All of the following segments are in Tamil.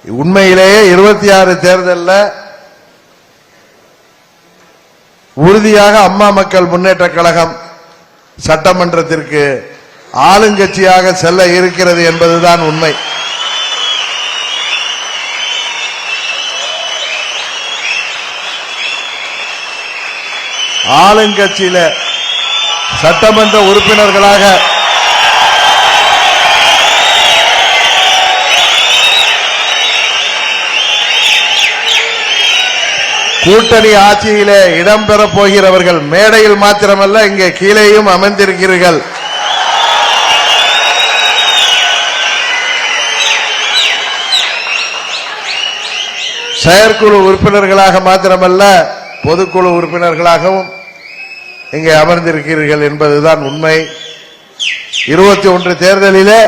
உண்மையிலேயே 26 தேர்தலில் உறுதியாக அம்மா மக்கள் முன்னேற்ற கழகம் சட்டமன்றத்திற்கு ஆளுங்கட்சியாக செல்ல இருக்கிறது என்பதுதான் உண்மை. ஆளுங்கட்சியில சட்டமன்ற உறுப்பினர்களாக கூட்டணி ஆட்சியிலே இடம்பெறப் போகிறவர்கள் மேடையில் மாத்திரமல்ல, இங்கே கீழேயும் அமர்ந்திருக்கிறீர்கள். செயற்குழு உறுப்பினர்களாக மாத்திரமல்ல, பொதுக்குழு உறுப்பினர்களாகவும் இங்கே அமர்ந்திருக்கிறீர்கள் என்பதுதான் உண்மை. 21 தேர்தலிலே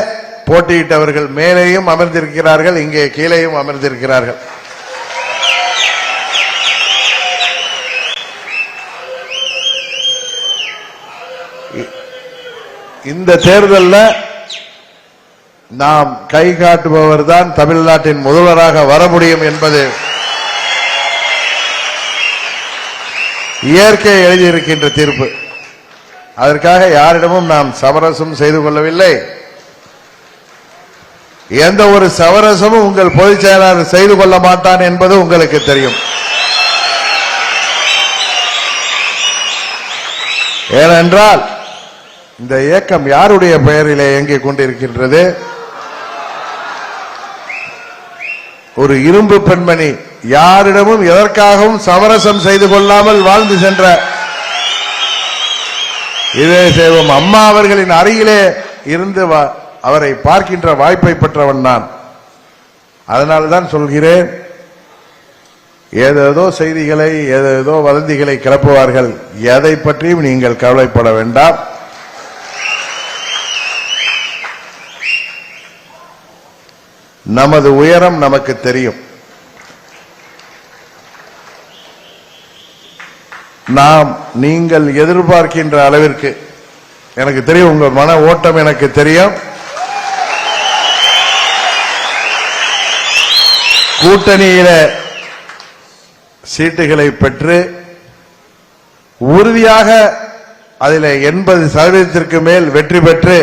போட்டியிட்டவர்கள் மேலேயும் அமர்ந்திருக்கிறார்கள், இங்கே கீழேயும் அமர்ந்திருக்கிறார்கள். இந்த தேர்தலில் நாம் கை காட்டுபவர் தான் தமிழ்நாட்டின் முதல்வராக வர முடியும் என்பது இயற்கை எழுதியிருக்கின்ற தீர்ப்பு. அதற்காக யாரிடமும் நாம் சமரசம் செய்து கொள்ளவில்லை. எந்த ஒரு சமரசமும் உங்கள் பொதுச் செயலாளர் செய்து கொள்ள மாட்டான் என்பது உங்களுக்கு தெரியும். ஏனென்றால் இந்த இயக்கம் யாருடைய பெயரிலே இயங்கிக் கொண்டிருக்கின்றது? ஒரு இரும்பு பெண்மணி, யாரிடமும் எதற்காகவும் சமரசம் செய்து கொள்ளாமல் வாழ்ந்து சென்ற இதே செய்வோம் அம்மா அவர்களின் அருகிலே இருந்து அவரை பார்க்கின்ற வாய்ப்பை பெற்றவன் நான். அதனால்தான் சொல்கிறேன், ஏதேதோ செய்திகளை ஏதேதோ வதந்திகளை கிளப்புவார்கள். எதை பற்றியும் நீங்கள் கவலைப்பட வேண்டாம். நமது உயரம் நமக்கு தெரியும். நாம் நீங்கள் எதிர்பார்க்கின்ற அளவிற்கு எனக்கு தெரியும். உங்கள் மன ஓட்டம் எனக்கு தெரியும். கூட்டணியில சீட்டுகளை பெற்று உறுதியாக அதில் 80% மேல் வெற்றி பெற்று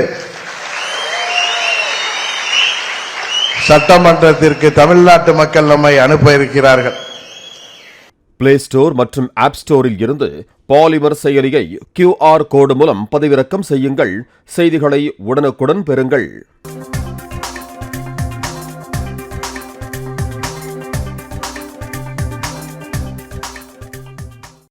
சட்டமன்றத்திற்கு தமிழ்நாட்டு மக்கள் நம்மை அனுப்ப இருக்கிறார்கள். பிளே ஸ்டோர் மற்றும் ஆப் ஸ்டோரில் இருந்து பாலிமர் செயலியை QR கோடு மூலம் பதிவிறக்கம் செய்யுங்கள். செய்திகளை உடனுக்குடன் பெறுங்கள்.